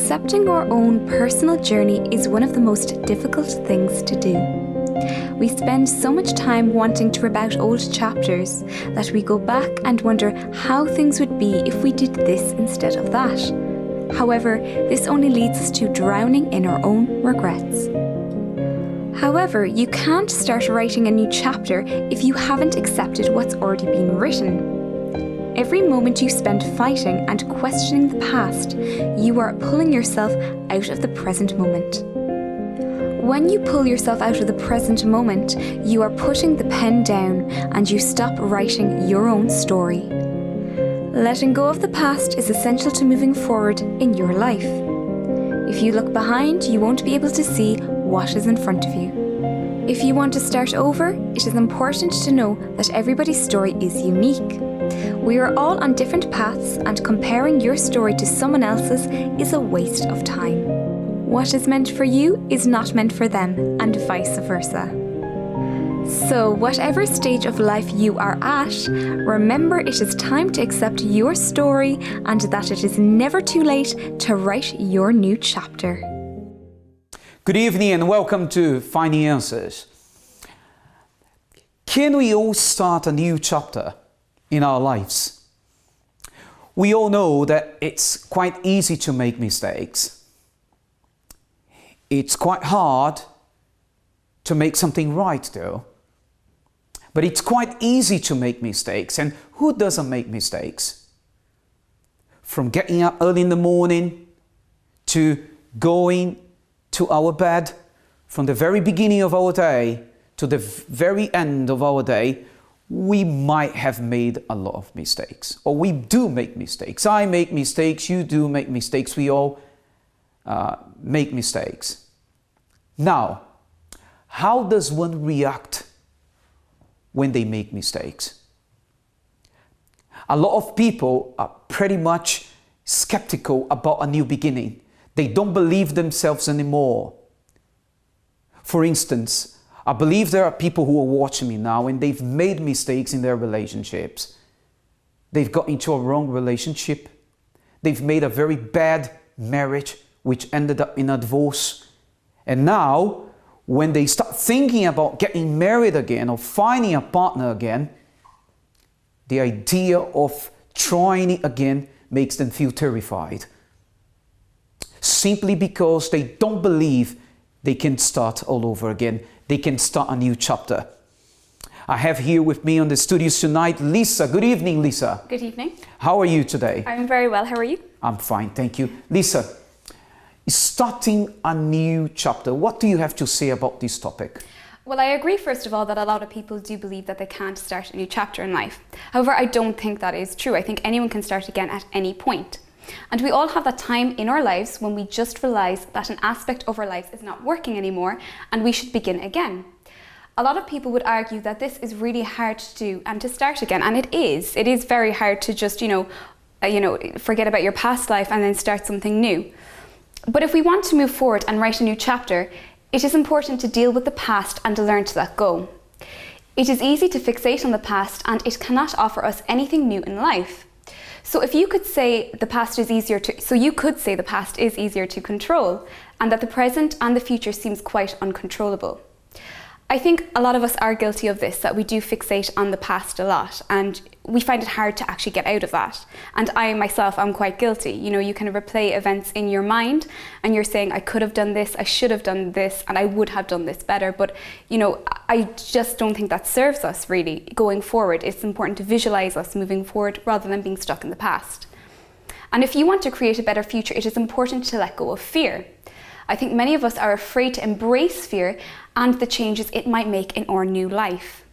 Accepting our own personal journey is one of the most difficult things to do. We spend so much time wanting to rip out old chapters that we go back and wonder how things would be if we did this instead of that. However, this only leads us to drowning in our own regrets. However, you can't start writing a new chapter if you haven't accepted what's already been written. Every moment you spend fighting and questioning the past, you are pulling yourself out of the present moment. When you pull yourself out of the present moment, you are putting the pen down and you stop writing your own story. Letting go of the past is essential to moving forward in your life. If you look behind, you won't be able to see what is in front of you. If you want to start over, it is important to know that everybody's story is unique. We are all on different paths, and comparing your story to someone else's is a waste of time. What is meant for you is not meant for them, and vice versa. So, whatever stage of life you are at, remember it is time to accept your story and that it is never too late to write your new chapter. Good evening and welcome to Finding Answers. Can we all start a new chapter in our lives? We all know that it's quite easy to make mistakes. It's quite hard to make something right though. But it's quite easy to make mistakes, and who doesn't make mistakes? From getting up early in the morning to going to our bed, from the very beginning of our day to the very end of our day, we might have made a lot of mistakes, or we do make mistakes. I make mistakes, you do make mistakes, we all make mistakes. Now, how does one react when they make mistakes? A lot of people are pretty much skeptical about a new beginning. They don't believe themselves anymore. For instance, I believe there are people who are watching me now and they've made mistakes in their relationships. They've got into a wrong relationship. They've made a very bad marriage which ended up in a divorce. And now, when they start thinking about getting married again or finding a partner again, the idea of trying it again makes them feel terrified. Simply because they don't believe they can start all over again. They can start a new chapter. I have here with me on the studios tonight, Lisa. Good evening, Lisa. Good evening. How are you today? I'm very well. How are you? I'm fine, thank you. Lisa, starting a new chapter, what do you have to say about this topic? Well, I agree, first of all, that a lot of people do believe that they can't start a new chapter in life. However, I don't think that is true. I think anyone can start again at any point. And we all have that time in our lives when we just realize that an aspect of our lives is not working anymore and we should begin again. A lot of people would argue that this is really hard to do and to start again, and it is. It is very hard to just, forget about your past life and then start something new. But if we want to move forward and write a new chapter, it is important to deal with the past and to learn to let go. It is easy to fixate on the past and it cannot offer us anything new in life. So you could say the past is easier to control, and that the present and the future seems quite uncontrollable. I think a lot of us are guilty of this, that we do fixate on the past a lot and we find it hard to actually get out of that. And I myself am quite guilty. You kind of replay events in your mind and you're saying, I could have done this, I should have done this, and I would have done this better. But, I just don't think that serves us really going forward. It's important to visualize us moving forward rather than being stuck in the past. And if you want to create a better future, it is important to let go of fear. I think many of us are afraid to embrace fear and the changes it might make in our new life.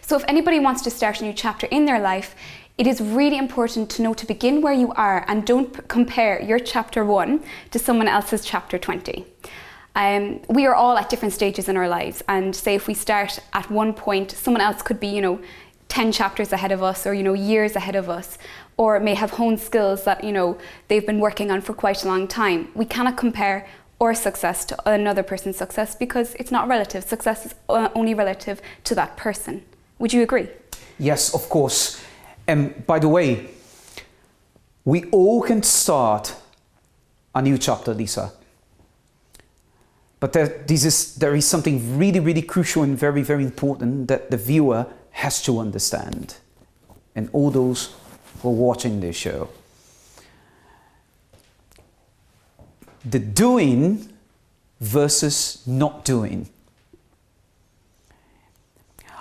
So if anybody wants to start a new chapter in their life, it is really important to know to begin where you are and don't compare your chapter 1 to someone else's chapter 20. We are all at different stages in our lives, and say if we start at one point, someone else could be 10 chapters ahead of us, or years ahead of us, or may have honed skills that they've been working on for quite a long time. We cannot compare our success to another person's success because it's not relative. Success is only relative to that person. Would you agree? Yes, of course. And by the way, we all can start a new chapter, Lisa. But there is something really, really crucial and very, very important that the viewer has to understand. And all those who are watching this show. The doing versus not doing.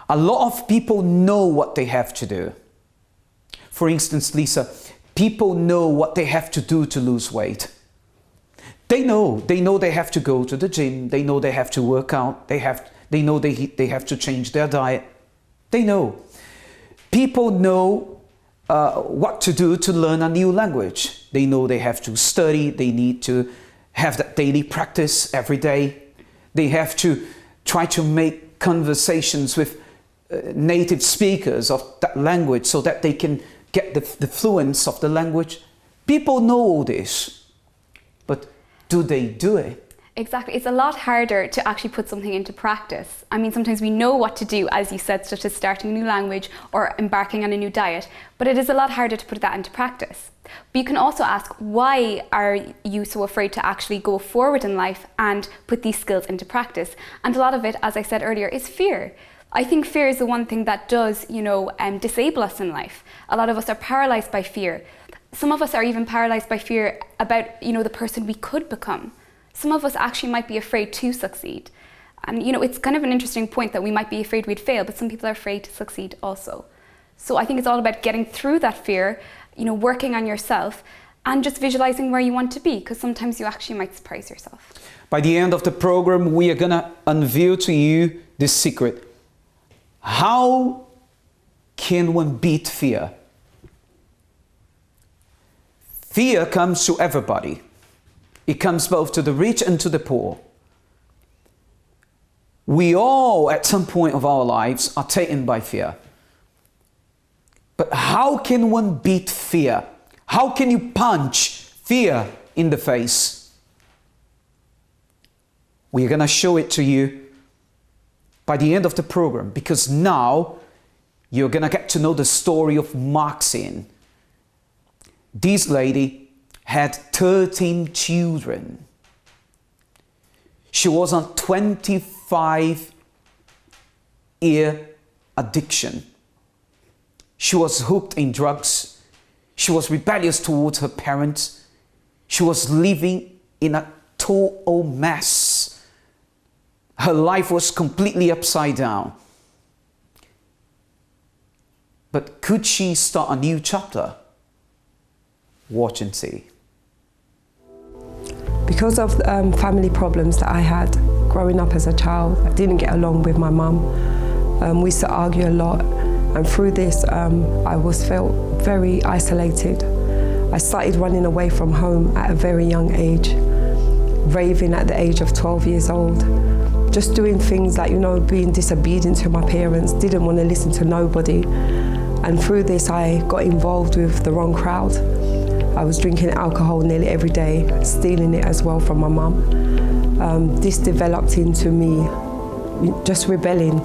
A lot of people know what they have to do. For instance, Lisa, people know what they have to do to lose weight. They know they have to go to the gym. They know they have to work out. They know they have to change their diet. They know. People know what to do to learn a new language. They know they have to study. They need to have that daily practice every day. They have to try to make conversations with native speakers of that language so that they can get the fluence of the language. People know all this, but do they do it? Exactly. It's a lot harder to actually put something into practice. I mean, sometimes we know what to do, as you said, such as starting a new language or embarking on a new diet, but it is a lot harder to put that into practice. But you can also ask, why are you so afraid to actually go forward in life and put these skills into practice? And a lot of it, as I said earlier, is fear. I think fear is the one thing that does, disable us in life. A lot of us are paralyzed by fear. Some of us are even paralyzed by fear about, the person we could become. Some of us actually might be afraid to succeed. And, it's kind of an interesting point that we might be afraid we'd fail, but some people are afraid to succeed also. So I think it's all about getting through that fear, working on yourself and just visualizing where you want to be, because sometimes you actually might surprise yourself. By the end of the program, we are going to unveil to you this secret. How can one beat fear? Fear comes to everybody. It comes both to the rich and to the poor. We all, at some point of our lives, are taken by fear. But how can one beat fear? How can you punch fear in the face? We're going to show it to you by the end of the program, because now you're going to get to know the story of Maxine. This lady had 13 children. She was on 25-year addiction. She was hooked in drugs. She was rebellious towards her parents. She was living in a total mess. Her life was completely upside down. But could she start a new chapter? Watch and see. Because of family problems that I had growing up as a child, I didn't get along with my mum. We used to argue a lot, and through this I felt very isolated. I started running away from home at a very young age, raving at the age of 12 years old, just doing things like, being disobedient to my parents, didn't want to listen to nobody. And through this I got involved with the wrong crowd. I was drinking alcohol nearly every day, stealing it as well from my mum. This developed into me just rebelling.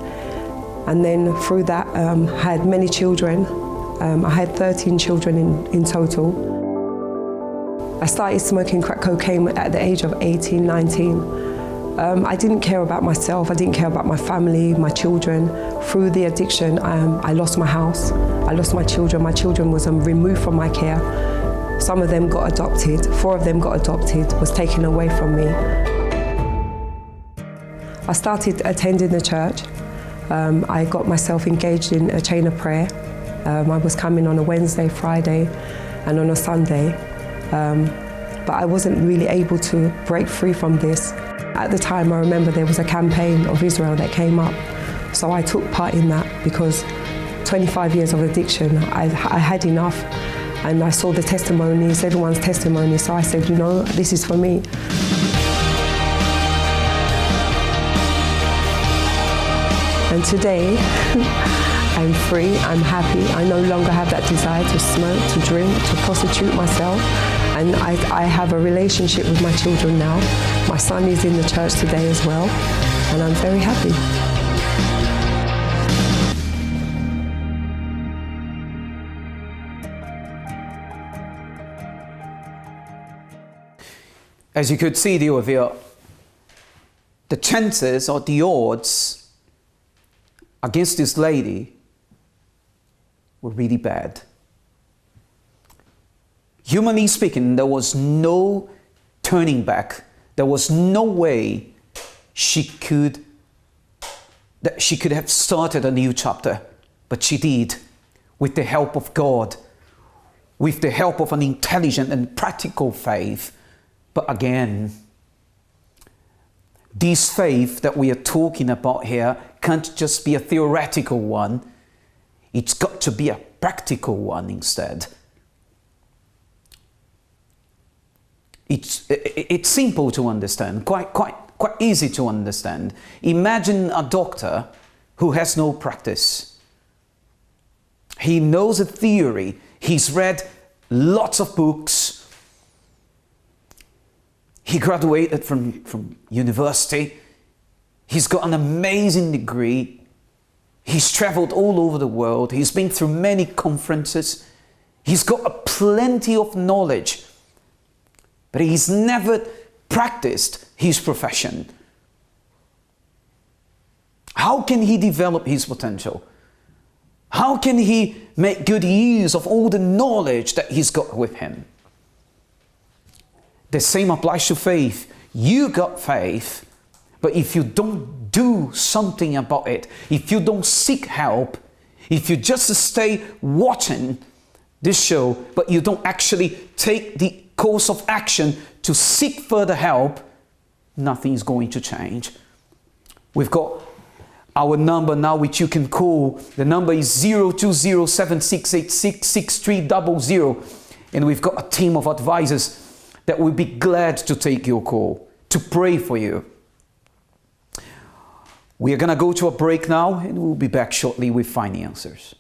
And then through that, I had many children. I had 13 children in total. I started smoking crack cocaine at the age of 18, 19. I didn't care about myself, I didn't care about my family, my children. Through the addiction, I lost my house, I lost my children. My children was removed from my care. Some of them got adopted, 4 of them got adopted, was taken away from me. I started attending the church. I got myself engaged in a chain of prayer. I was coming on a Wednesday, Friday, and on a Sunday. But I wasn't really able to break free from this. At the time, I remember there was a campaign of Israel that came up. So I took part in that because 25 years of addiction, I had enough. And I saw the testimonies, everyone's testimony, so I said, this is for me. And today, I'm free, I'm happy. I no longer have that desire to smoke, to drink, to prostitute myself. And I have a relationship with my children now. My son is in the church today as well, and I'm very happy. as you could see over here, the chances or the odds against this lady were really bad. Humanly speaking, there was no turning back. There was no way she could have started a new chapter, but she did, with the help of God, with the help of an intelligent and practical faith. But again, this faith that we are talking about here can't just be a theoretical one. It's got to be a practical one instead. It's simple to understand, quite easy to understand. Imagine a doctor who has no practice. He knows a theory. He's read lots of books. He graduated from university. He's got an amazing degree. He's traveled all over the world. He's been through many conferences. He's got plenty of knowledge. But he's never practiced his profession. How can he develop his potential? How can he make good use of all the knowledge that he's got with him? The same applies to faith. You got faith, but if you don't do something about it, if you don't seek help, if you just stay watching this show, but you don't actually take the course of action to seek further help, nothing is going to change. We've got our number now, which you can call. The number is 020768666300, and we've got a team of advisors that will be glad to take your call, to pray for you. We are going to go to a break now, and we'll be back shortly with Finding Answers.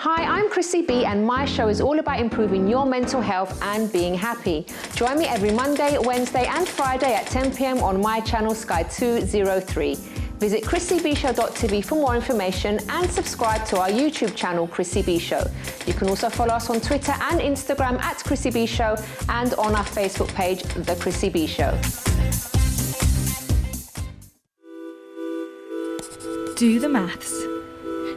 Hi, I'm Chrissy B, and my show is all about improving your mental health and being happy. Join me every Monday, Wednesday and Friday at 10 p.m. on my channel Sky 203. Visit chrissybshow.tv for more information and subscribe to our YouTube channel Chrissy B Show. You can also follow us on Twitter and Instagram at Chrissy B Show and on our Facebook page, The Chrissy B Show. Do the maths.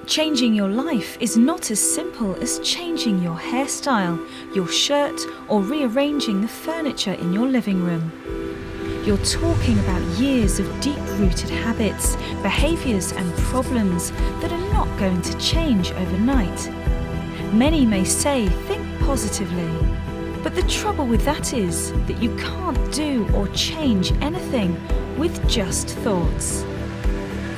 Changing your life is not as simple as changing your hairstyle, your shirt, or rearranging the furniture in your living room. You're talking about years of deep-rooted habits, behaviours and problems that are not going to change overnight. Many may say, think positively, but the trouble with that is that you can't do or change anything with just thoughts.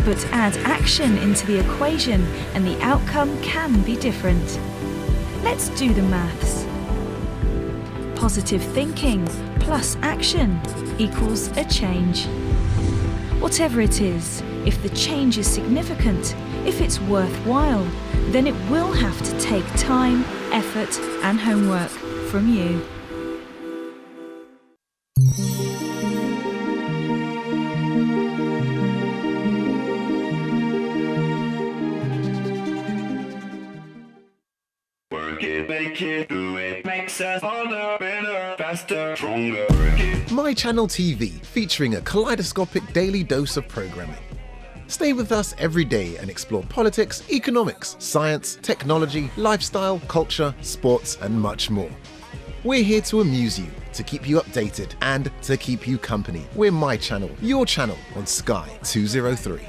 But add action into the equation and the outcome can be different. Let's do the maths. Positive thinking plus action equals a change. Whatever it is, if the change is significant, if it's worthwhile, then it will have to take time, effort and homework from you. Make it, do it, makes us harder, better, faster, stronger. My Channel TV, featuring a kaleidoscopic daily dose of programming. Stay with us every day and explore politics, economics, science, technology, lifestyle, culture, sports, and much more. We're here to amuse you, to keep you updated, and to keep you company. We're My Channel, your channel on Sky 203.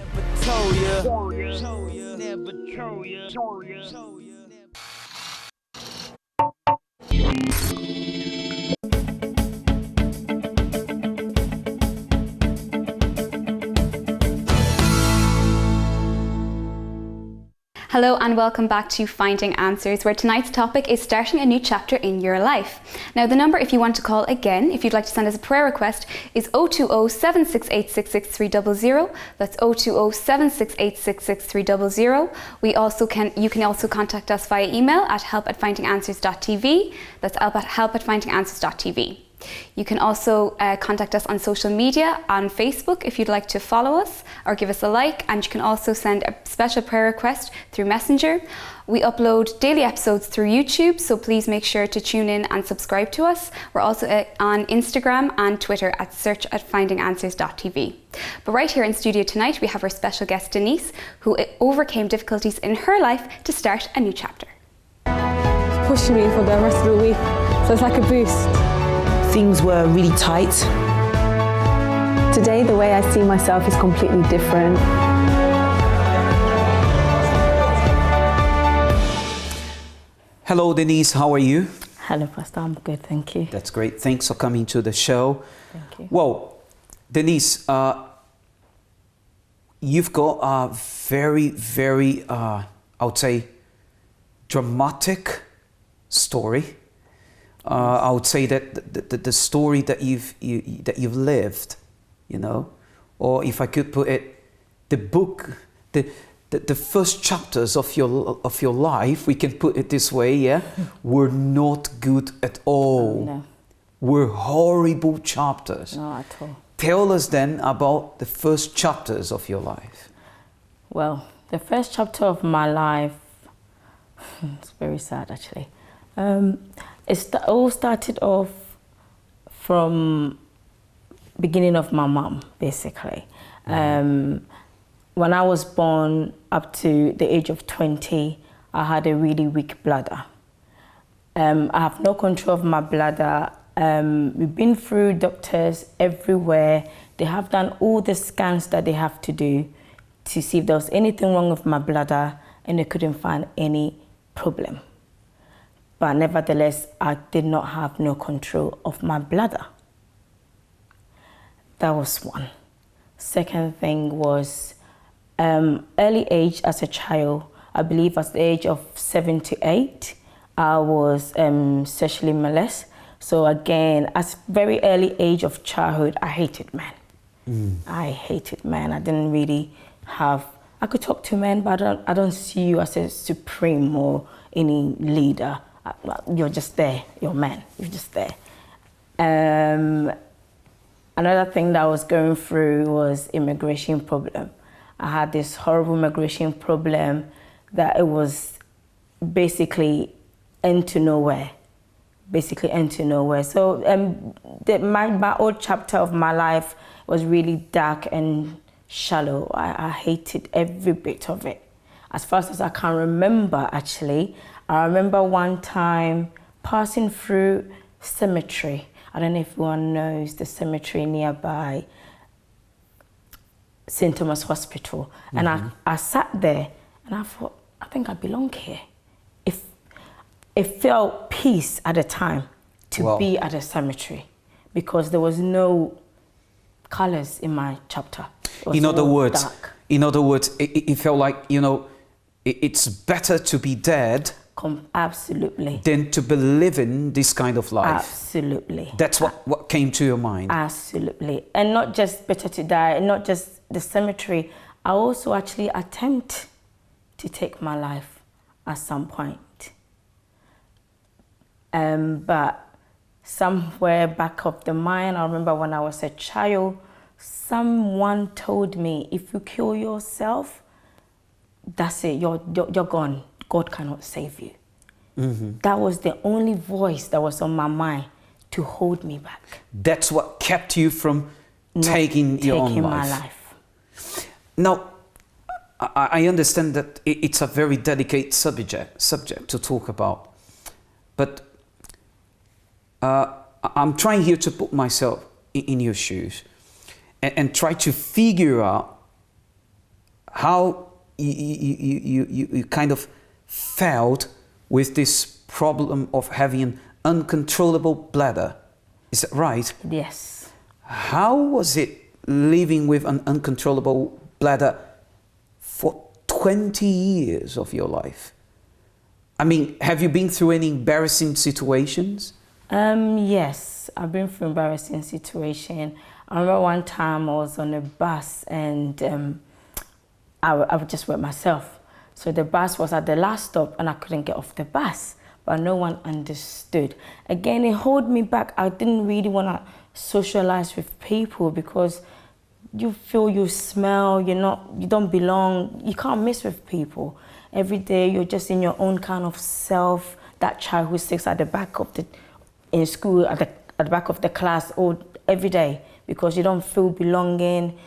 Hello and welcome back to Finding Answers, where tonight's topic is starting a new chapter in your life. Now the number if you want to call again, if you'd like to send us a prayer request, is 020-768-66300. That's 020-768-66300. You can also contact us via email at help@findinganswers.tv. That's help@findinganswers.tv. You can also contact us on social media on Facebook if you'd like to follow us or give us a like, and you can also send a special prayer request through Messenger. We upload daily episodes through YouTube, so please make sure to tune in and subscribe to us. We're also on Instagram and Twitter at search@findinganswers.tv. But right here in studio tonight, we have our special guest Denise, who overcame difficulties in her life to start a new chapter. Pushing me for the rest of the week, so it's like a boost. Things were really tight. Today, the way I see myself is completely different. Hello, Denise. How are you? Hello, Pastor. I'm good, thank you. That's great. Thanks for coming to the show. Thank you. Well, Denise, you've got a very, very, I would say, dramatic story. I would say that the story that you've lived, you know, or if I could put it, the book, the first chapters of your life, we can put it this way, yeah, were not good at all. No. Were horrible chapters. Not at all. Tell us then about the first chapters of your life. Well, the first chapter of my life, it's very sad actually. It all started off from beginning of my mom, basically. When I was born up to the age of 20, I had a really weak bladder. I have no control of my bladder. We've been through doctors everywhere. They have done all the scans that they have to do to see if there was anything wrong with my bladder, and they couldn't find any problem. But nevertheless, I did not have no control of my bladder. That was one. Second thing was early age as a child. I believe at the age of 7 to 8, I was sexually molested. So again, at very early age of childhood, I hated men. I hated men. I didn't really have, I could talk to men, but I don't see you as a supreme or any leader. You're just there, you're a man, you're just there. Another thing that I was going through was immigration problem. I had this horrible immigration problem that it was basically end to nowhere. So my old chapter of my life was really dark and shallow. I hated every bit of it. As far as I can remember, actually, I remember one time passing through cemetery. I don't know if anyone knows the cemetery nearby St. Thomas Hospital. And I sat there and I thought, I think I belong here. It felt peace at the time to be at a cemetery because there was no colors in my chapter. In other words, it felt like, you know, it's better to be dead absolutely than to be living this kind of life. Absolutely. That's what came to your mind. Absolutely. And not just better to die, and not just the cemetery. I also actually attempt to take my life at some point. But somewhere back of the mind, I remember when I was a child, someone told me, if you kill yourself, that's it, you're gone. God cannot save you. That was the only voice that was on my mind to hold me back. That's what kept you from taking your own life. my life. Now, I understand that it's a very delicate subject to talk about, but I'm trying here to put myself in your shoes and try to figure out how you kind of felt with this problem of having an uncontrollable bladder. Is that right? Yes. How was it living with an uncontrollable bladder for 20 years of your life? I mean, have you been through any embarrassing situations? Yes, I've been through embarrassing situation. I remember one time I was on a bus and I was just with myself. So the bus was at the last stop and I couldn't get off the bus. but no one understood. Again, it held me back. I didn't really want to socialize with people because you feel, you smell, you don't belong. You can't mix with people. Every day you're just in your own kind of self. That child who sits at the back of in school, at the back of the class, or every day, because you don't feel belonging.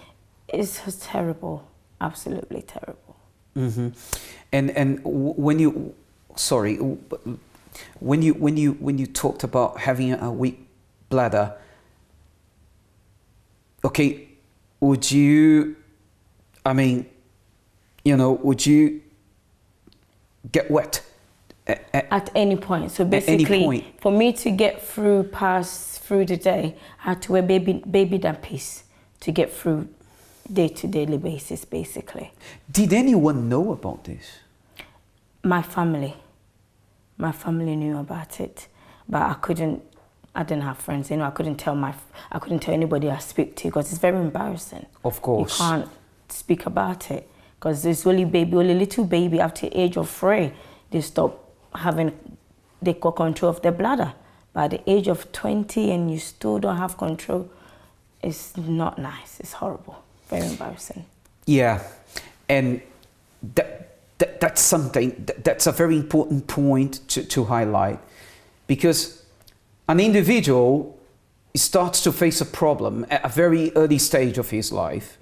It's just terrible, absolutely terrible. Mm-hmm. And when you talked about having a weak bladder, okay, would you get wet at any point? So basically, for me to get through the day, I had to wear baby nappies to get through day-to-day basis, basically. Did anyone know about this? My family knew about it, but I didn't have friends. I couldn't tell anybody I speak to because it's very embarrassing. Of course. You can't speak about it because it's only little baby after the age of 3, they got control of their bladder. By the age of 20 and you still don't have control, it's not nice, it's horrible. Very embarrassing. Yeah, and that's something, that's a very important point to highlight, because an individual starts to face a problem at a very early stage of his life.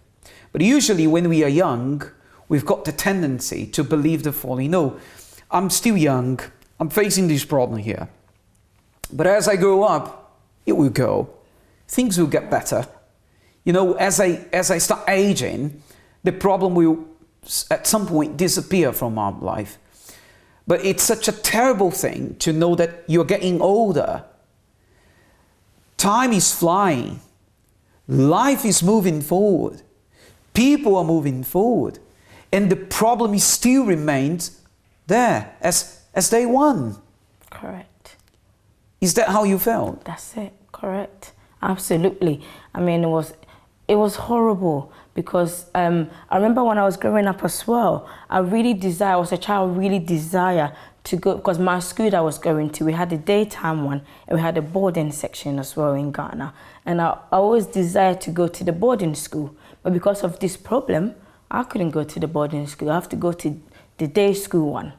But usually when we are young, we've got the tendency to believe the following: no, I'm still young, I'm facing this problem here. But as I grow up, it will go. Things will get better. As I start aging, the problem will at some point disappear from our life. But it's such a terrible thing to know that you're getting older. Time is flying. Life is moving forward. People are moving forward. And the problem still remains there as day one. Correct. Is that how you felt? That's it. Correct. Absolutely. I mean, it was horrible because I remember when I was growing up as well, I was a child, really desire to go, because my school that I was going to, we had a daytime one and we had a boarding section as well in Ghana. And I always desired to go to the boarding school. But because of this problem, I couldn't go to the boarding school. I have to go to the day school one.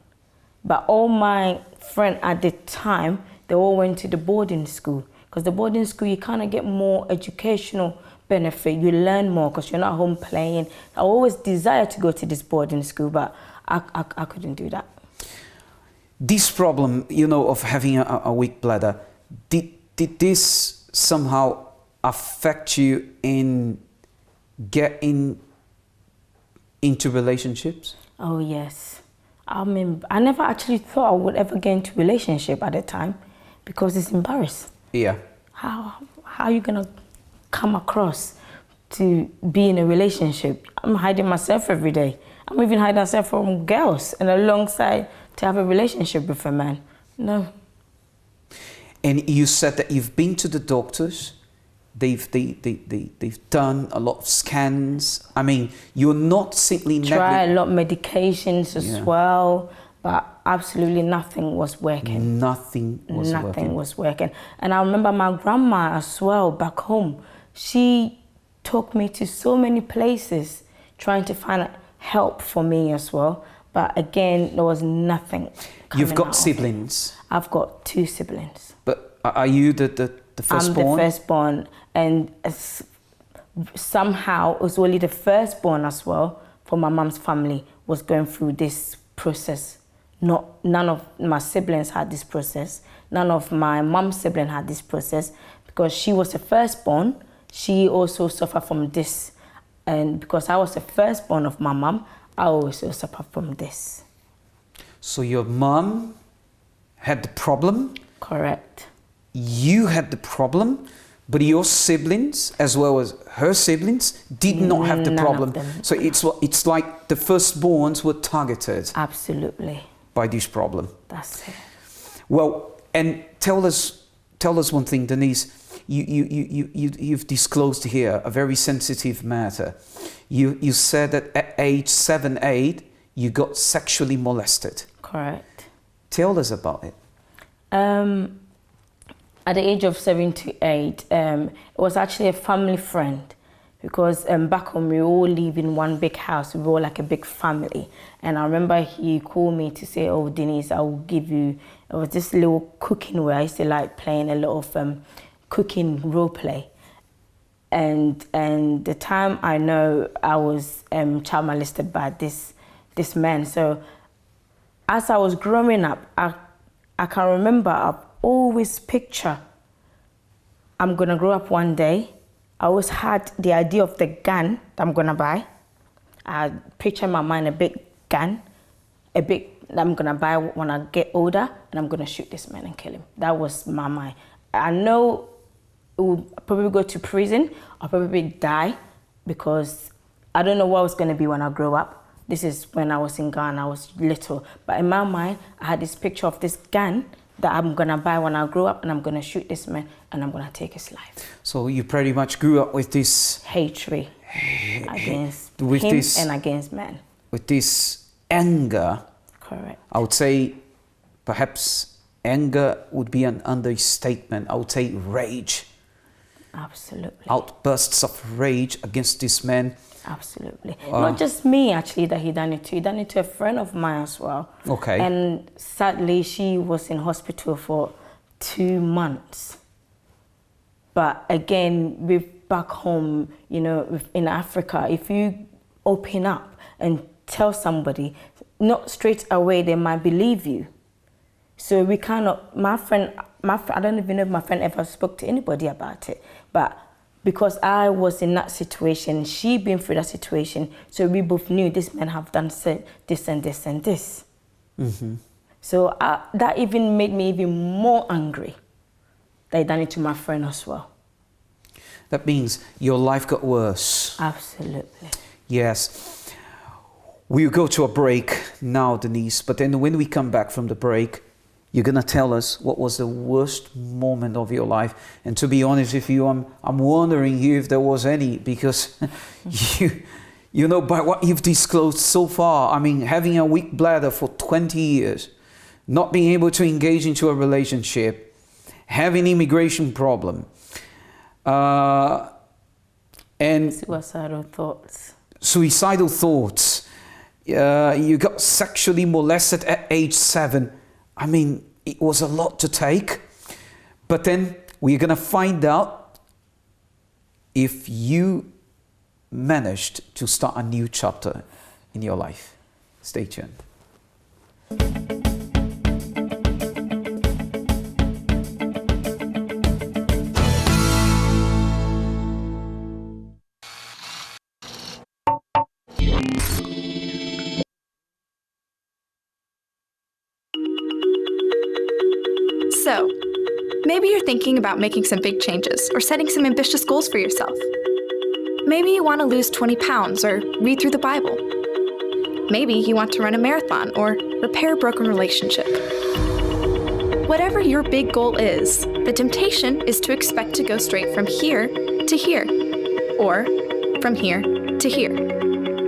But all my friends at the time, they all went to the boarding school. Because the boarding school, you kind of get more educational benefit. You learn more because you're not home playing. I always desired to go to this boarding school, but I couldn't do that. This problem, of having a weak bladder, did this somehow affect you in getting into relationships? Oh, yes. I mean, I never actually thought I would ever get into a relationship at the time because it's embarrassing. Yeah. How are you going to come across to be in a relationship? I'm hiding myself every day. I'm even hiding myself from girls and alongside to have a relationship with a man. No. And you said that you've been to the doctors. They've done a lot of scans. I mean, you're not simply... Try a lot of medications as well, but absolutely nothing was working. Nothing was working. And I remember my grandma as well back home. She took me to so many places trying to find help for me as well. But again, there was nothing. You've got siblings? I've got 2 siblings. But are you the firstborn? I'm the firstborn, and somehow it was only the firstborn as well for my mom's family was going through this process. None of my siblings had this process. None of my mom's siblings had this process because she was the firstborn. She also suffered from this, and because I was the firstborn of my mom, I also suffered from this. So your mom had the problem? Correct. You had the problem, but your siblings, as well as her siblings, did not have the problem. So it's like the firstborns were targeted. Absolutely. By this problem. That's it. Well, and tell us one thing, Denise. You've disclosed here a very sensitive matter. You said that at age 7, 8, you got sexually molested. Correct. Tell us about it. At the age of 7 to 8, it was actually a family friend, because back home we all live in one big house. We were all like a big family. And I remember he called me to say, oh, Denise, I will give you, it was this little cooking where I used to like playing a lot of cooking role play. And the time I know I was child molested by this man. So as I was growing up, I can remember I've always picture I'm gonna grow up one day. I always had the idea of the gun that I'm gonna buy. I picture in my mind a big gun, that I'm gonna buy when I get older, and I'm gonna shoot this man and kill him. That was my mind. I know I will probably go to prison, I'll probably die, because I don't know what I was gonna be when I grow up. This is when I was in Ghana, I was little. But in my mind, I had this picture of this gun that I'm gonna buy when I grow up, and I'm gonna shoot this man and I'm gonna take his life. So you pretty much grew up with this hatred against him and against man. With this anger. Correct. I would say perhaps anger would be an understatement. I would say rage. Absolutely. Outbursts of rage against this man. Absolutely. Not just me, actually, that he done it to. He done it to a friend of mine as well. Okay. And sadly, she was in hospital for 2 months. But again, back home, you know, in Africa, if you open up and tell somebody, not straight away, they might believe you. So we cannot, my friend, I don't even know if my friend ever spoke to anybody about it. But because I was in that situation, she been through that situation, so we both knew this man have done this and this and this. Mm-hmm. So that even made me even more angry that he done it to my friend as well. That means your life got worse. Absolutely. Yes. We'll go to a break now, Denise, but then when we come back from the break, you're going to tell us what was the worst moment of your life. And to be honest with you, I'm wondering here if there was any, because you know, by what you've disclosed so far, I mean, having a weak bladder for 20 years, not being able to engage into a relationship, having immigration problem, and suicidal thoughts. You got sexually molested at age 7. I mean, it was a lot to take. But then we're going to find out if you managed to start a new chapter in your life. Stay tuned. So, maybe you're thinking about making some big changes or setting some ambitious goals for yourself. Maybe you want to lose 20 pounds or read through the Bible. Maybe you want to run a marathon or repair a broken relationship. Whatever your big goal is, the temptation is to expect to go straight from here to here, or from here to here.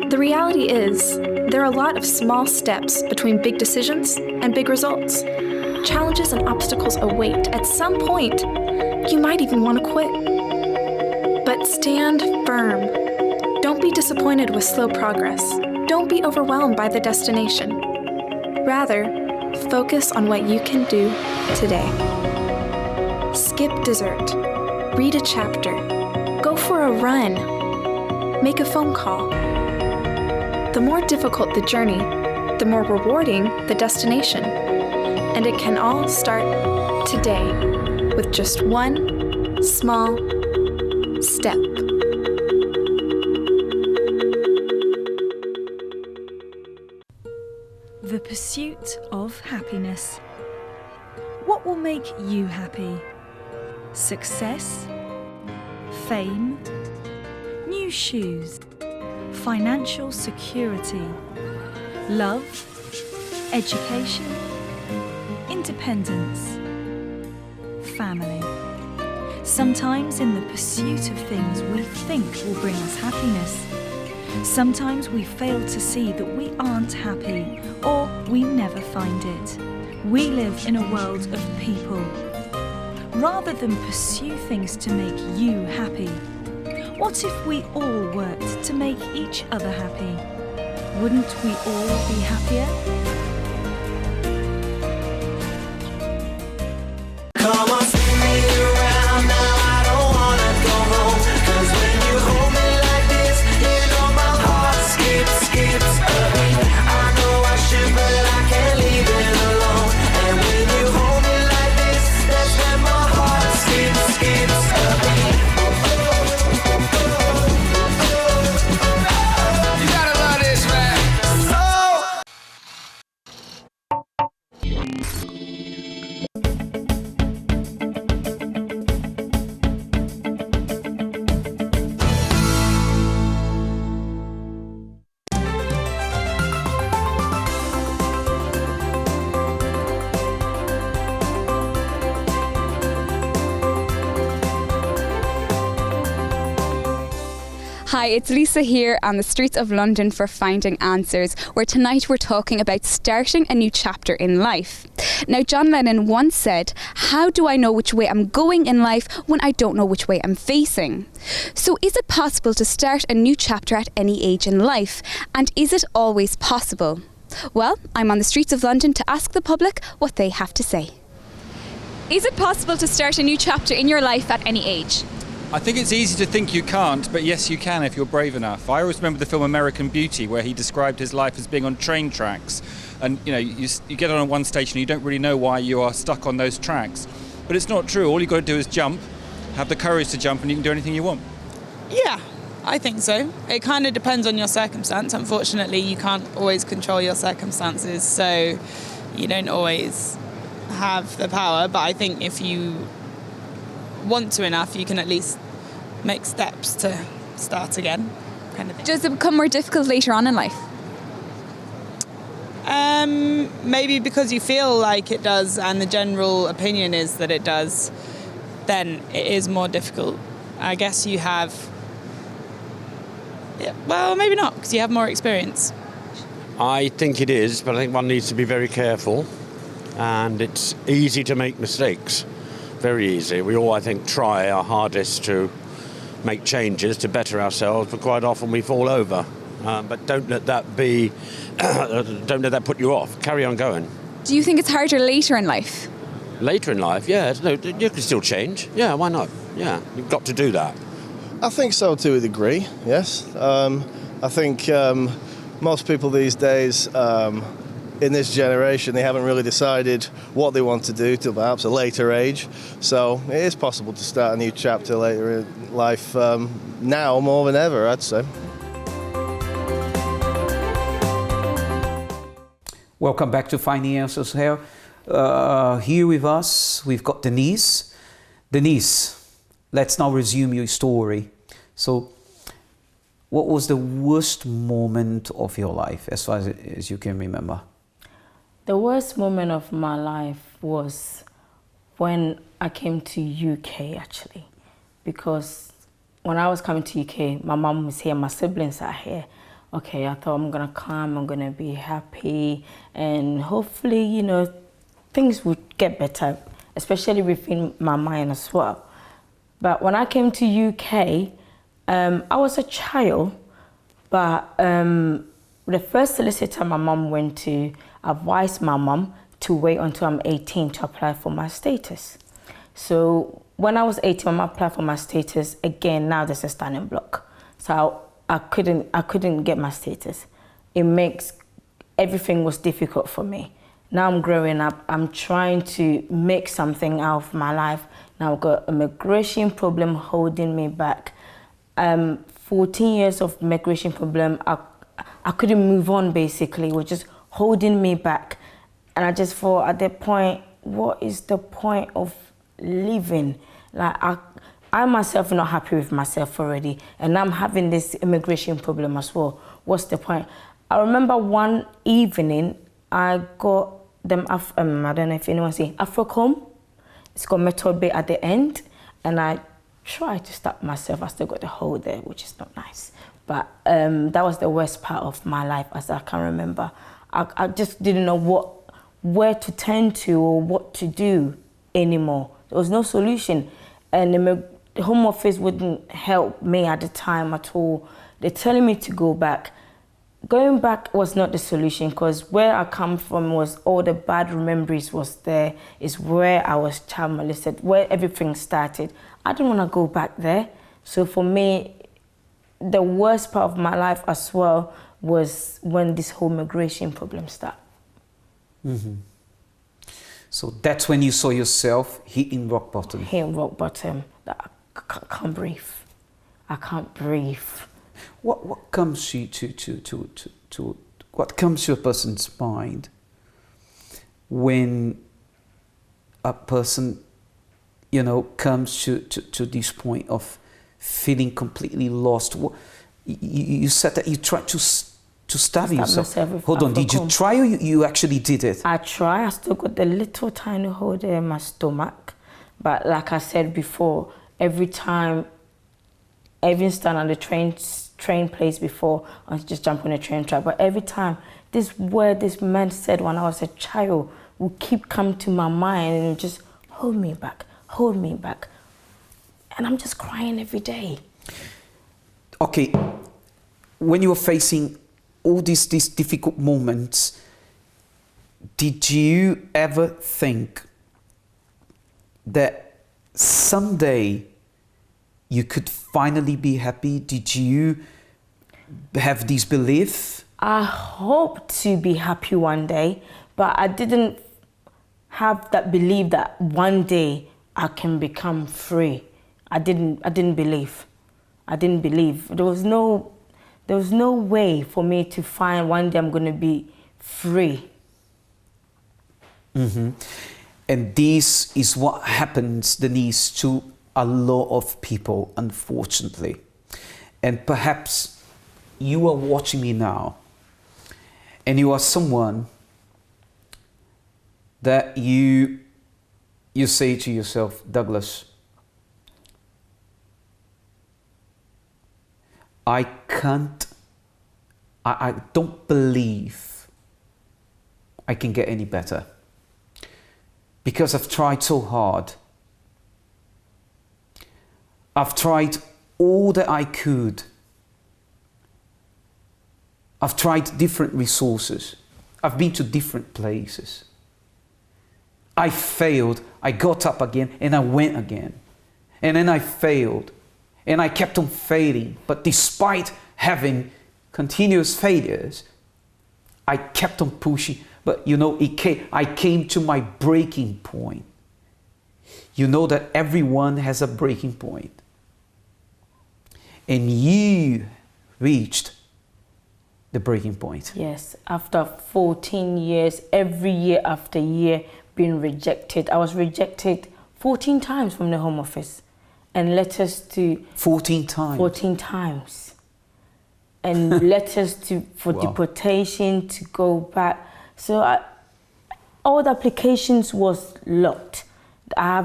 The reality is, there are a lot of small steps between big decisions and big results. Challenges and obstacles await. At some point, you might even want to quit. But stand firm. Don't be disappointed with slow progress. Don't be overwhelmed by the destination. Rather, focus on what you can do today. Skip dessert. Read a chapter. Go for a run. Make a phone call. The more difficult the journey, the more rewarding the destination. And it can all start today with just one small step. The pursuit of happiness. What will make you happy? Success? Fame? New shoes? Financial security? Love? Education? Independence? Family? Sometimes in the pursuit of things we think will bring us happiness, sometimes we fail to see that we aren't happy, or we never find it. We live in a world of people. Rather than pursue things to make you happy, what if we all worked to make each other happy? Wouldn't we all be happier? Come on, spin me around now, I don't wanna go home. 'Cause when you hold me like this, you know my heart skips a beat. I know I should, but I can't leave it alone. And when you hold me like this, that's when my heart skips a beat. You gotta love this, man. Hi, it's Lisa here on the streets of London for Finding Answers, where tonight we're talking about starting a new chapter in life. Now, John Lennon once said, "How do I know which way I'm going in life when I don't know which way I'm facing?" So is it possible to start a new chapter at any age in life? And is it always possible? Well, I'm on the streets of London to ask the public what they have to say. Is it possible to start a new chapter in your life at any age? I think it's easy to think you can't, but yes, you can if you're brave enough. I always remember the film American Beauty, where he described his life as being on train tracks. And you get on one station and you don't really know why you are stuck on those tracks. But it's not true. All you've got to do is jump, have the courage to jump, and you can do anything you want. Yeah, I think so. It kind of depends on your circumstance. Unfortunately, you can't always control your circumstances, so you don't always have the power. But I think if you want to enough, you can at least make steps to start again, kind of thing. Does it become more difficult later on in life? Maybe because you feel like it does and the general opinion is that it does, then it is more difficult. I guess you have, well, maybe not, because you have more experience. I think it is, but I think one needs to be very careful, and it's easy to make mistakes. Very easy. We all, I think, try our hardest to make changes to better ourselves, but quite often we fall over. But don't let that put you off. Carry on going. Do you think it's harder later in life? Later in life, yeah. No, you can still change. Yeah, why not? Yeah, you've got to do that. I think so to a degree, yes. I think most people these days in this generation, they haven't really decided what they want to do till perhaps a later age. So it is possible to start a new chapter later in life now more than ever, I'd say. Welcome back to Finding Answers here. Here with us, we've got Denise. Denise, let's now resume your story. So, what was the worst moment of your life, as far as you can remember? The worst moment of my life was when I came to UK, actually, because when I was coming to UK, my mum was here, my siblings are here. Okay, I thought I'm gonna come, I'm gonna be happy, and hopefully, things would get better, especially within my mind as well. But when I came to UK, I was a child, but the first solicitor my mum went to advised my mum to wait until I'm 18 to apply for my status. So when I was 18, I applied for my status. Again, now there's a standing block. So I couldn't get my status. Everything was difficult for me. Now I'm growing up, I'm trying to make something out of my life. Now I've got a migration problem holding me back. 14 years of migration problem, I couldn't move on basically. It was just holding me back. And I just thought at that point, what is the point of living? Like I myself am not happy with myself already, and I'm having this immigration problem as well. What's the point? I remember one evening, I got them, I don't know if anyone's seen overcame. It's got method bay at the end, and I tried to stop myself. I still got the hole there, which is not nice. But that was the worst part of my life, as I can remember. I just didn't know where to turn to or what to do anymore. There was no solution. And the Home Office wouldn't help me at the time at all. They're telling me to go back. Going back was not the solution, because where I come from was all the bad memories was there. Is where I was child molested, where everything started. I didn't want to go back there. So for me, the worst part of my life as well was when this whole migration problem started. Mm-hmm. So that's when you saw yourself hitting rock bottom. Hitting rock bottom. I can't breathe. I can't breathe. What comes to what comes to a person's mind when a person, you know, comes to this point of feeling completely lost? You said that you tried to stab yourself. Hold on, did you try or you actually did it? I tried. I still got the little tiny hole there in my stomach. But like I said before, every time I even stand on the train place before, I just jump on a train track. But every time, this word this man said when I was a child would keep coming to my mind and just hold me back, hold me back. And I'm just crying every day. Okay, when you were facing all these difficult moments, did you ever think that someday you could finally be happy? Did you have this belief? I hope to be happy one day, but I didn't have that belief that one day I can become free. I didn't believe. I didn't believe. There was no way for me to find one day I'm going to be free. Mm-hmm. And this is what happens, Denise, to a lot of people, unfortunately. And perhaps you are watching me now and you are someone that you say to yourself, Douglas, I don't believe I can get any better because I've tried so hard. I've tried all that I could. I've tried different resources. I've been to different places. I failed. I got up again and I went again. And then I failed. And I kept on failing. But despite having continuous failures, I kept on pushing. But you know, I came to my breaking point. You know that everyone has a breaking point. And you reached the breaking point. Yes, after 14 years, every year after year being rejected. I was rejected 14 times from the Home Office. And letters to... 14 times? 14 times. And letters for wow. deportation, to go back. So all the applications was locked. I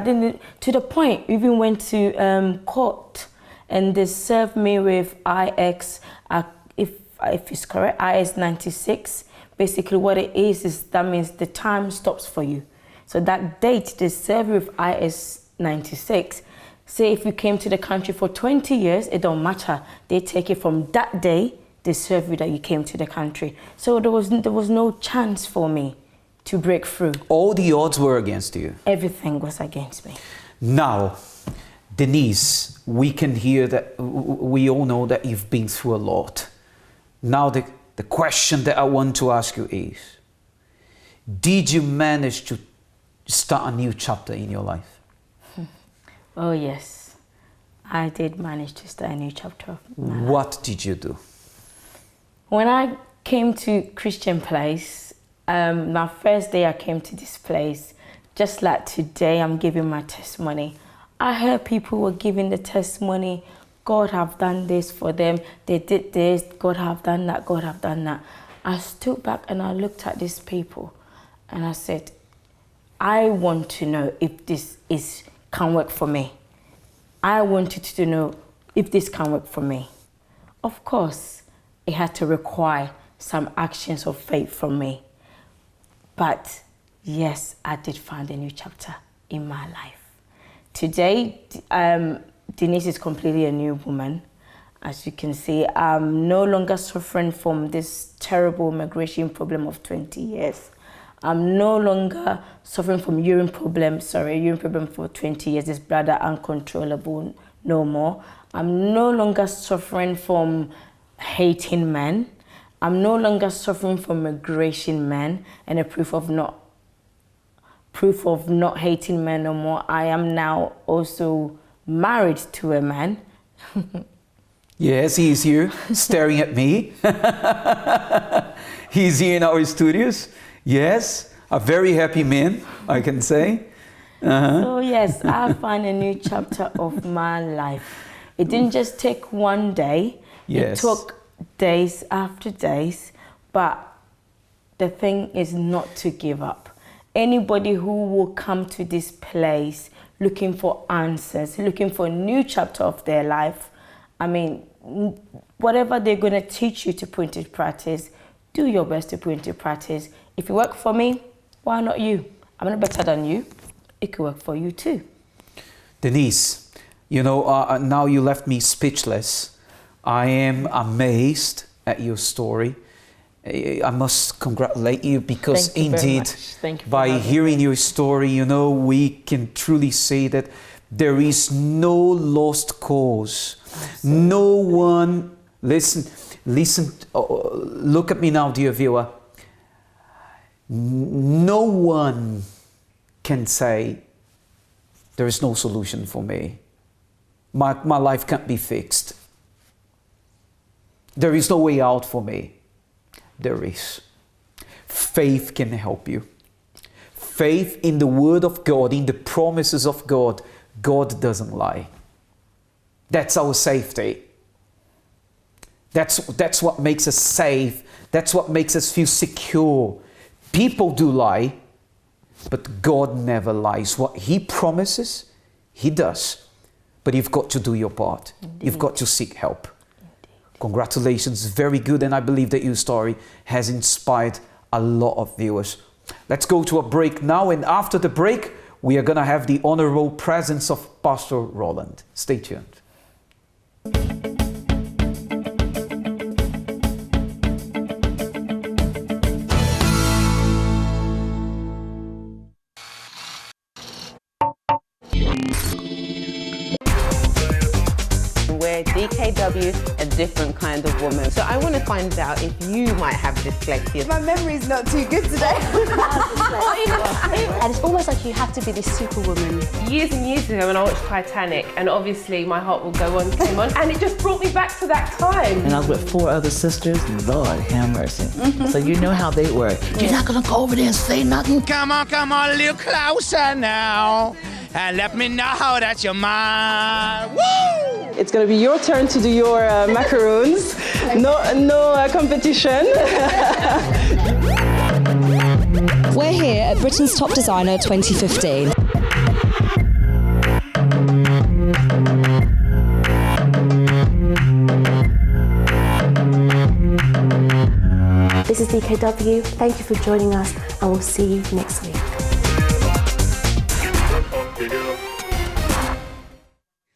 didn't, to the point, even went to court. And they served me with IX, if it's correct, IS 96. Basically what it is that means the time stops for you. So that date, they serve you with IS 96. Say if you came to the country for 20 years, it don't matter. They take it from that day, they serve you that you came to the country. So there was no chance for me to break through. All the odds were against you? Everything was against me. Now, Denise, we can hear that, we all know that you've been through a lot. Now the question that I want to ask you is, did you manage to start a new chapter in your life? Oh yes, I did manage to start a new chapter of my life. What did you do? When I came to Christian Place, my first day I came to this place, just like today I'm giving my testimony. I heard people were giving the testimony, God have done this for them, they did this, God have done that, God have done that. I stood back and I looked at these people and I said, I want to know if this can work for me. I wanted to know if this can work for me. Of course, it had to require some actions of faith from me. But yes, I did find a new chapter in my life. Today, Denise is completely a new woman. As you can see, I'm no longer suffering from this terrible migration problem of 20 years. I'm no longer suffering from urine problem for 20 years, this bladder uncontrollable no more. I'm no longer suffering from hating men. I'm no longer suffering from migration men and a proof of not hating men no more. I am now also married to a man. Yes, he's here staring at me. He's here in our studios. Yes, a very happy man, I can say. So yes, I found a new chapter of my life. It didn't just take one day. Yes. It took days after days. But the thing is not to give up. Anybody who will come to this place looking for answers, looking for a new chapter of their life, I mean, whatever they're going to teach you to put into practice, do your best to put into practice. If it worked for me, why not you? I'm not better than you. It could work for you too. Denise, you know, now you left me speechless. I am amazed at your story. I must congratulate you because indeed, by hearing your story, you know, we can truly say that there is no lost cause. No one, listen, look at me now, dear viewer. No one can say, there is no solution for me. My life can't be fixed. There is no way out for me. There is. Faith can help you. Faith in the Word of God, in the promises of God. God doesn't lie. That's our safety. That's what makes us safe. That's what makes us feel secure. People do lie, but God never lies. What He promises, He does. But you've got to do your part. Indeed. You've got to seek help. Congratulations, very good, and I believe that your story has inspired a lot of viewers. Let's go to a break now, and after the break, we are going to have the honorable presence of Pastor Roland. Stay tuned. DKW, a different kind of woman. So I want to find out if you might have dyslexia. My memory's not too good today. And it's almost like you have to be this superwoman. Years and years ago when I watched Titanic, and obviously My Heart Will Go On came on, and it just brought me back to that time. And I was with 4 other sisters. Lord have mercy. So you know how they were. You're not gonna go over there and say nothing? Come on, a little closer now. And let me know that you're mine. Woo! It's going to be your turn to do your macaroons. No competition. We're here at Britain's Top Designer 2015. This is DKW. Thank you for joining us, and we'll see you next week.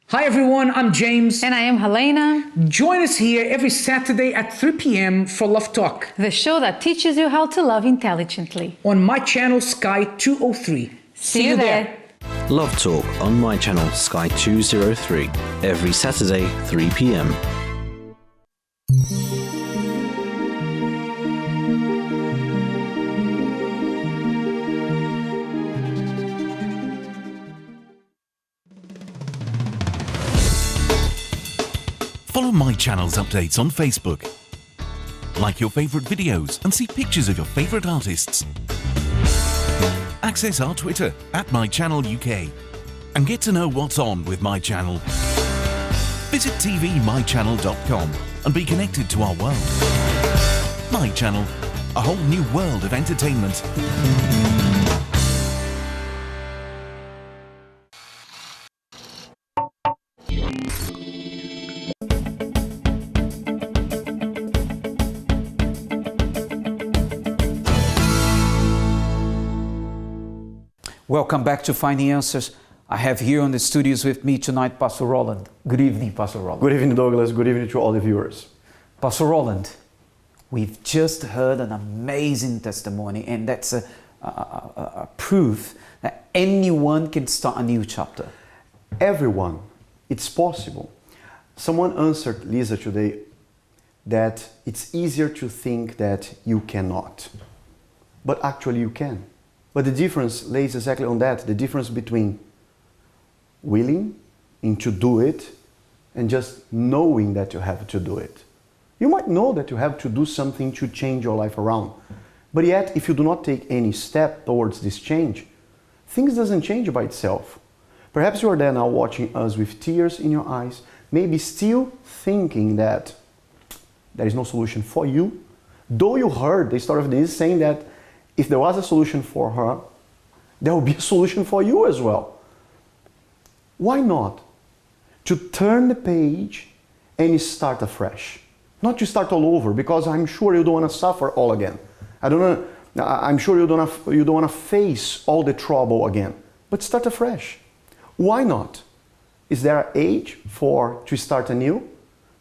Hi everyone, I'm James. And I am Helena. Join us here every Saturday at 3 p.m. for Love Talk. The show that teaches you how to love intelligently. On my channel, Sky 203. See you there. Love Talk on my channel, Sky 203. Every Saturday, 3 p.m. Follow my channel's updates on Facebook. Like your favourite videos and see pictures of your favourite artists. Access our Twitter @MyChannelUK and get to know what's on with My Channel. Visit tvmychannel.com and be connected to our world. My Channel, a whole new world of entertainment. Welcome back to Finding Answers. I have here on the studios with me tonight Pastor Roland. Good evening, Pastor Roland. Good evening, Douglas. Good evening to all the viewers. Pastor Roland, we've just heard an amazing testimony, and that's a proof that anyone can start a new chapter. Everyone. It's possible. Someone answered Lisa today that it's easier to think that you cannot. But actually you can. But the difference lays exactly on that. The difference between willing and to do it and just knowing that you have to do it. You might know that you have to do something to change your life around. But yet, if you do not take any step towards this change, things doesn't change by itself. Perhaps you are there now watching us with tears in your eyes, maybe still thinking that there is no solution for you. Though you heard the story of Denise saying that if there was a solution for her, there will be a solution for you as well. Why not? To turn the page and start afresh. Not to start all over, because I'm sure you don't want to suffer all again. I'm sure you don't want to face all the trouble again. But start afresh. Why not? Is there an age to start anew?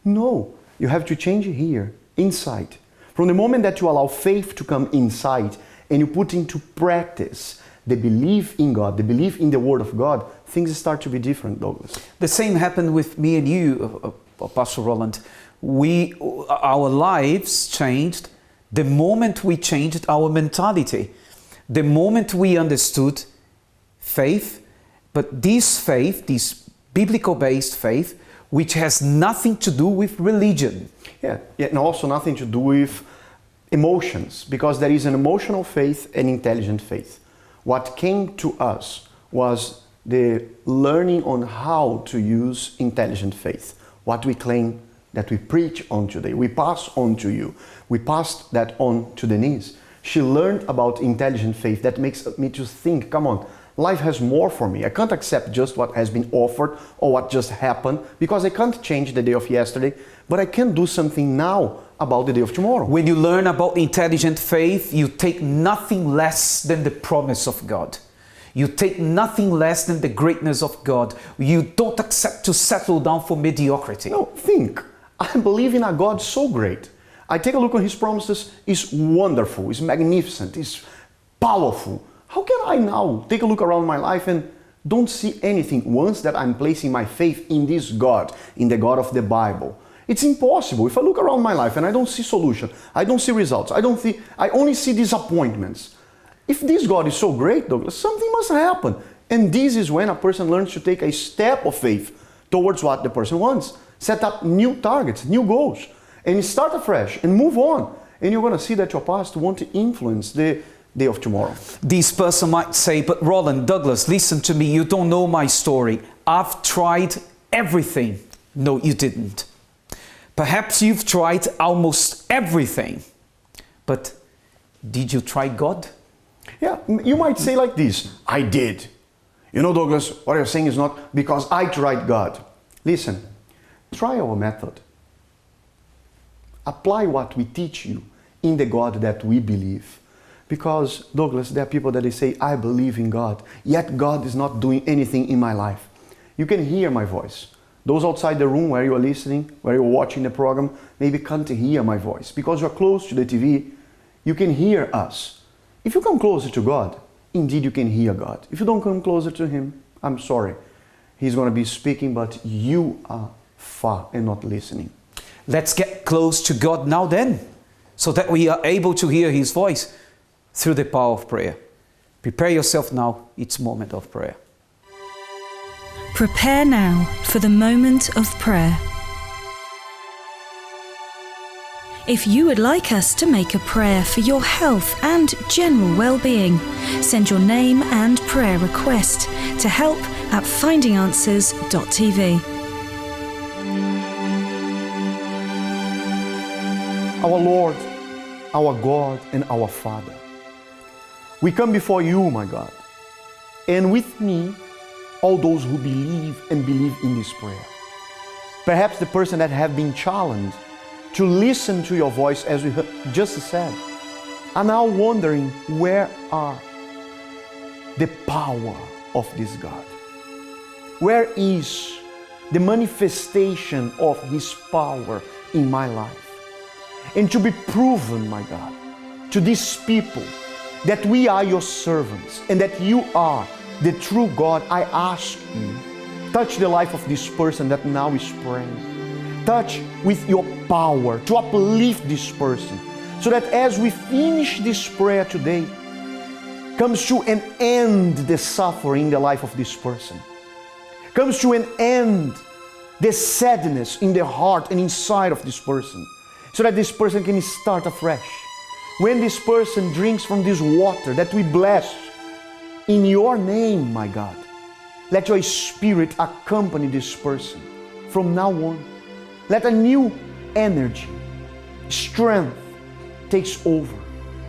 No. You have to change here, inside. From the moment that you allow faith to come inside and you put into practice the belief in God, the belief in the Word of God, things start to be different, Douglas. The same happened with me and you, Pastor Roland. Our lives changed the moment we changed our mentality. The moment we understood faith, but this faith, this biblical-based faith, which has nothing to do with religion. Yeah, and also nothing to do with emotions, because there is an emotional faith and intelligent faith. What came to us was the learning on how to use intelligent faith. What we claim that we preach on today, we pass on to you. We passed that on to Denise. She learned about intelligent faith. That makes me to think, come on, life has more for me. I can't accept just what has been offered or what just happened, because I can't change the day of yesterday, but I can do something now about the day of tomorrow. When you learn about intelligent faith, you take nothing less than the promise of God. You take nothing less than the greatness of God. You don't accept to settle down for mediocrity. No, think. I believe in a God so great. I take a look on His promises. It's wonderful, it's magnificent, it's powerful. How can I now take a look around my life and don't see anything once that I'm placing my faith in this God, in the God of the Bible? It's impossible. If I look around my life and I don't see solution, I don't see results, I only see disappointments. If this God is so great, Douglas, something must happen. And this is when a person learns to take a step of faith towards what the person wants. Set up new targets, new goals, and start afresh and move on. And you're going to see that your past won't influence the day of tomorrow. This person might say, but Roland, Douglas, listen to me, you don't know my story. I've tried everything. No, you didn't. Perhaps you've tried almost everything, but did you try God? Yeah, you might say like this, I did. You know, Douglas, what you're saying is not because I tried God. Listen, try our method. Apply what we teach you in the God that we believe. Because, Douglas, there are people that they say, I believe in God, yet God is not doing anything in my life. You can hear my voice. Those outside the room where you are listening, where you're watching the program, maybe can't hear my voice. Because you're close to the TV, you can hear us. If you come closer to God, indeed you can hear God. If you don't come closer to Him, I'm sorry. He's going to be speaking, but you are far and not listening. Let's get close to God now then, so that we are able to hear His voice through the power of prayer. Prepare yourself now, it's moment of prayer. Prepare now for the moment of prayer. If you would like us to make a prayer for your health and general well-being, send your name and prayer request to help@findinganswers.tv. Our Lord, our God, and our Father, we come before you, my God, and with me, all those who believe in this prayer. Perhaps the person that have been challenged to listen to your voice, as we just said, are now wondering, where are the power of this God? Where is the manifestation of His power in my life? And to be proven, my God, to these people that we are your servants and that you are the true God, I ask you, touch the life of this person that now is praying. Touch with your power to uplift this person, so that as we finish this prayer today, comes to an end the suffering in the life of this person. Comes to an end the sadness in the heart and inside of this person, so that this person can start afresh. When this person drinks from this water that we bless in your name, my God, let your Spirit accompany this person from now on. Let a new energy, strength takes over.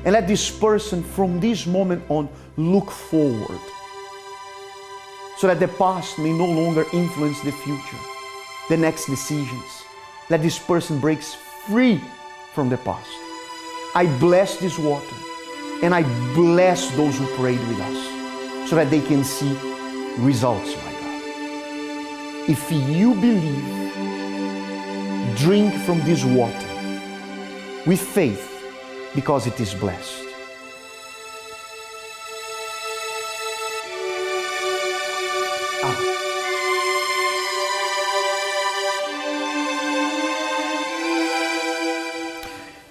And let this person from this moment on look forward, so that the past may no longer influence the future, the next decisions. Let this person breaks free from the past. I bless this water, and I bless those who prayed with us, so that they can see results, my God. If you believe, drink from this water with faith, because it is blessed.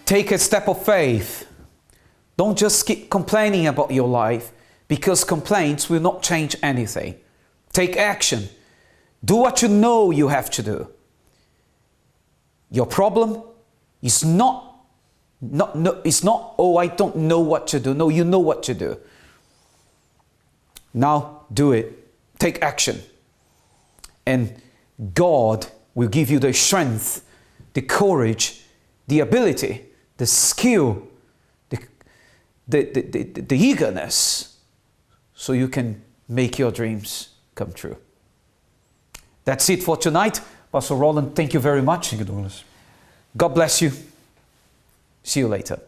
Take a step of faith. Don't just keep complaining about your life, because complaints will not change anything. Take action. Do what you know you have to do. Your problem is not, oh, I don't know what to do. No, you know what to do. Now do it. Take action. And God will give you the strength, the courage, the ability, the skill, the eagerness, so you can make your dreams come true. That's it for tonight. Pastor Roland, thank you very much. Thank you, Douglas. God bless you. See you later.